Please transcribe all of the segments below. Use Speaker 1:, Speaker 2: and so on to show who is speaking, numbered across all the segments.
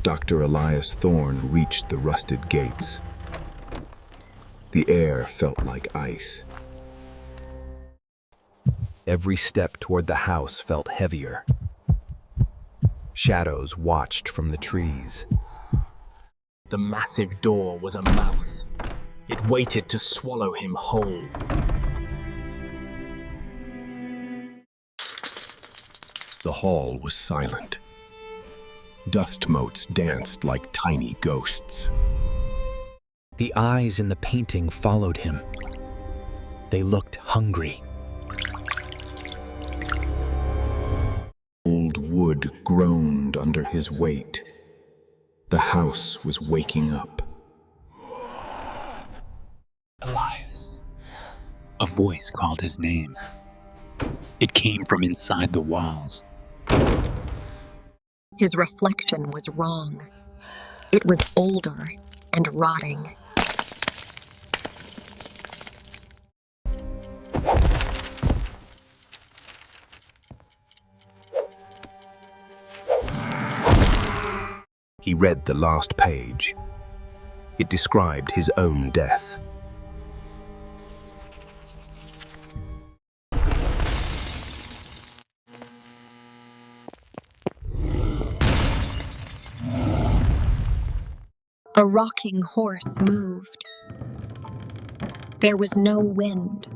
Speaker 1: Dr. Elias Thorne reached the rusted gates. The air felt like ice. Every step toward the house felt heavier. Shadows watched from the trees.
Speaker 2: The massive door was a mouth. It waited to swallow him whole.
Speaker 1: The hall was silent. Dust motes danced like tiny ghosts.
Speaker 3: The eyes in the painting followed him. They looked hungry.
Speaker 1: Old wood groaned under his weight. The house was waking up.
Speaker 4: Elias. A voice called his name. It came from inside the walls.
Speaker 5: His reflection was wrong. It was older and rotting.
Speaker 1: He read the last page. It described his own death.
Speaker 5: A rocking horse moved. There was no wind.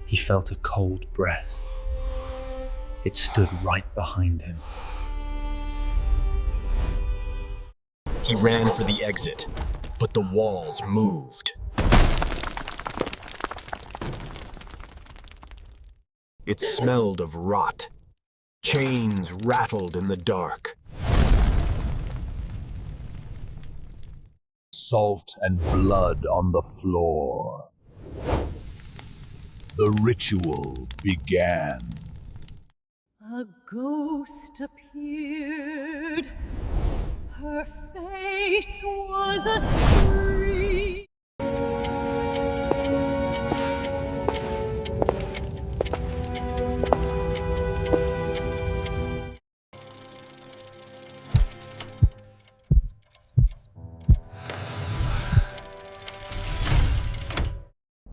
Speaker 3: He felt a cold breath. It stood right behind him.
Speaker 2: He ran for the exit, but the walls moved.
Speaker 1: It smelled of rot. Chains rattled in the dark.
Speaker 6: Salt and blood on the floor. The ritual began.
Speaker 7: A ghost appeared. Her face was a scream.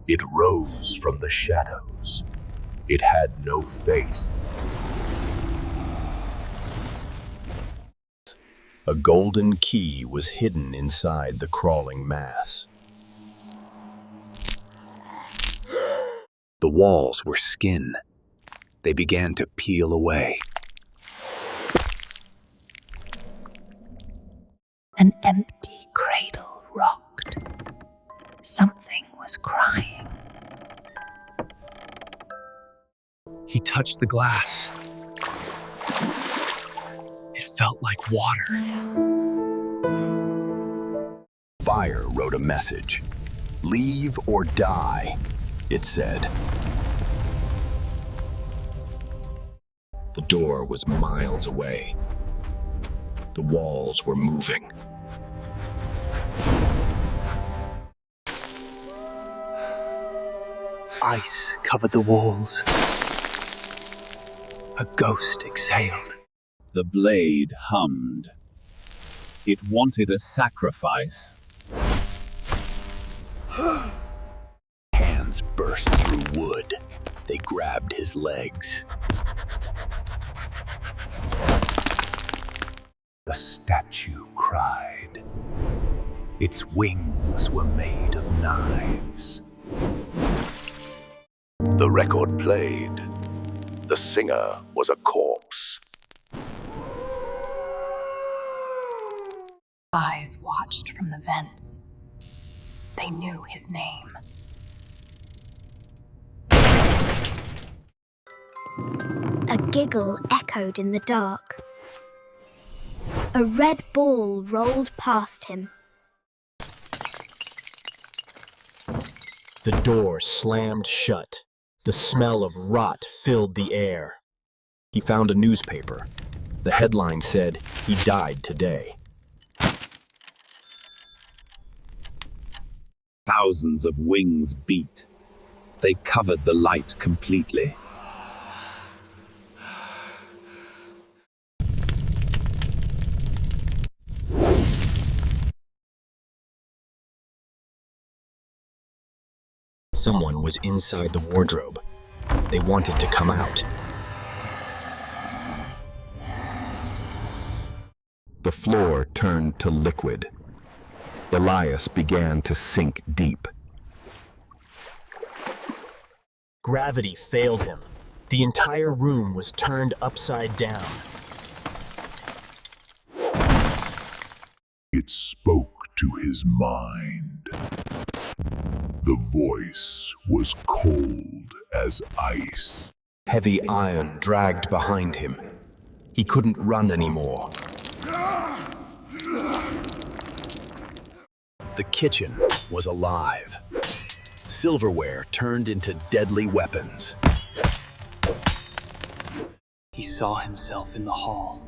Speaker 6: It rose from the shadows. It had no face.
Speaker 1: A golden key was hidden inside the crawling mass. The walls were skin. They began to peel away.
Speaker 8: An empty cradle rocked. Something was crying.
Speaker 3: He touched the glass. It felt like water.
Speaker 1: Fire wrote a message. "Leave or die," it said. The door was miles away. The walls were moving.
Speaker 3: Ice covered the walls. A ghost exhaled.
Speaker 6: The blade hummed. It wanted a sacrifice.
Speaker 1: Hands burst through wood. They grabbed his legs.
Speaker 6: The statue cried. Its wings were made of knives. The record played. The singer was a corpse.
Speaker 8: Eyes watched from the vents. They knew his name.
Speaker 9: A giggle echoed in the dark. A red ball rolled past him.
Speaker 2: The door slammed shut. The smell of rot filled the air.
Speaker 1: He found a newspaper. The headline said, "He died today."
Speaker 6: Thousands of wings beat. They covered the light completely.
Speaker 2: Someone was inside the wardrobe. They wanted to come out.
Speaker 1: The floor turned to liquid. Elias began to sink deep.
Speaker 2: Gravity failed him. The entire room was turned upside down.
Speaker 6: It spoke to his mind. The voice was cold as ice.
Speaker 1: Heavy iron dragged behind him. He couldn't run anymore. The kitchen was alive. Silverware turned into deadly weapons.
Speaker 3: He saw himself in the hall.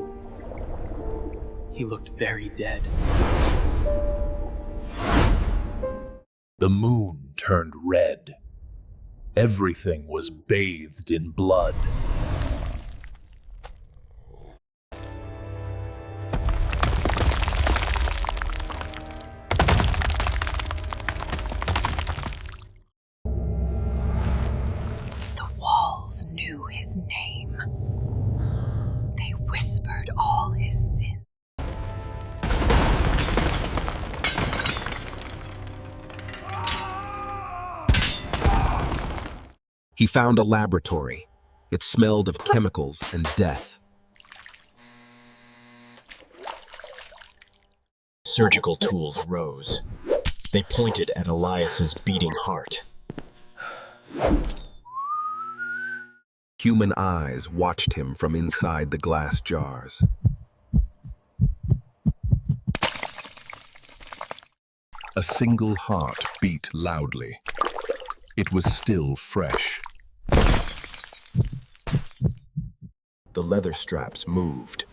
Speaker 3: He looked very dead.
Speaker 6: The moon turned red. Everything was bathed in blood.
Speaker 8: The walls knew his name. They whispered all his sins.
Speaker 1: He found a laboratory. It smelled of chemicals and death.
Speaker 2: Surgical tools rose. They pointed at Elias's beating heart.
Speaker 1: Human eyes watched him from inside the glass jars. A single heart beat loudly. It was still fresh. The leather straps moved.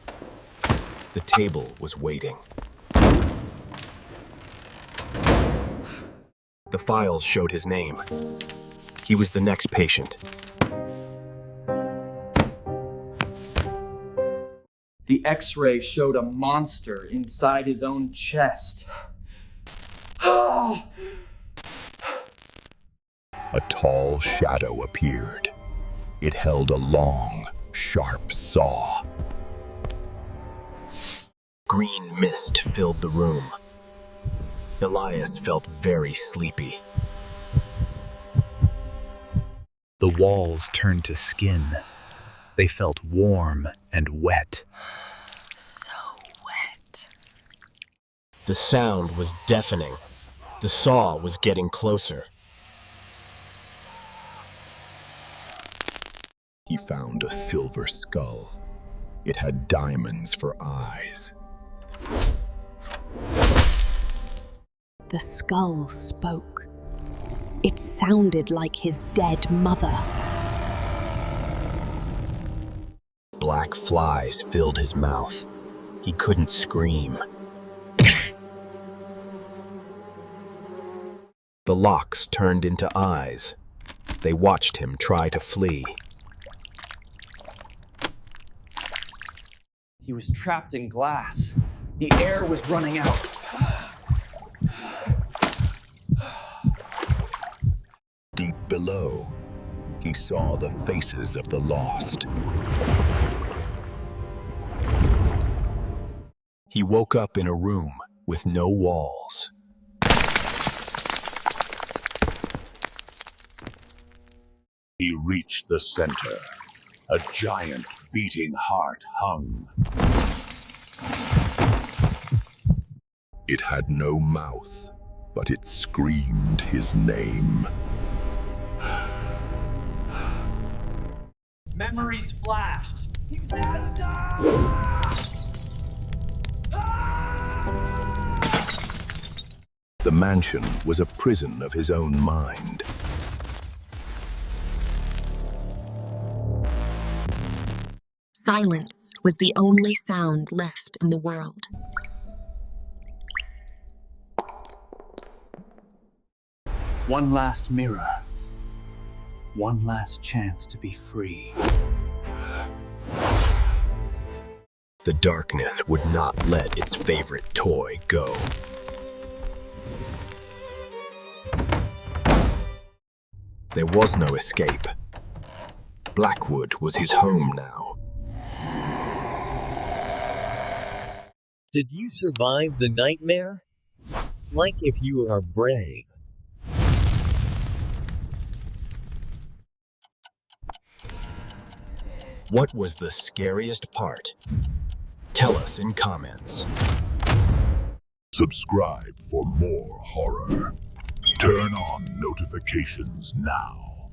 Speaker 1: The table was waiting. The files showed his name. He was the next patient.
Speaker 10: The X-ray showed a monster inside his own chest.
Speaker 6: A tall shadow appeared. It held a long, sharp saw.
Speaker 2: Green mist filled the room. Elias felt very sleepy.
Speaker 3: The walls turned to skin. They felt warm and wet.
Speaker 8: So wet.
Speaker 2: The sound was deafening. The saw was getting closer.
Speaker 1: He found a silver skull. It had diamonds for eyes.
Speaker 5: The skull spoke. It sounded like his dead mother.
Speaker 2: Black flies filled his mouth. He couldn't scream.
Speaker 1: The locks turned into eyes. They watched him try to flee.
Speaker 10: He was trapped in glass. The air was running out.
Speaker 1: Deep below, he saw the faces of the lost. He woke up in a room with no walls.
Speaker 6: He reached the center. A giant beating heart hung. It had no mouth, but it screamed his name.
Speaker 10: Memories flashed.
Speaker 1: The mansion was a prison of his own mind.
Speaker 5: Silence was the only sound left in the world.
Speaker 3: One last mirror. One last chance to be free.
Speaker 2: The darkness would not let its favorite toy go.
Speaker 1: There was no escape. Blackwood was his home now.
Speaker 11: Did you survive the nightmare? Like if you are brave.
Speaker 2: What was the scariest part? Tell us in comments.
Speaker 6: Subscribe for more horror. Turn on notifications now.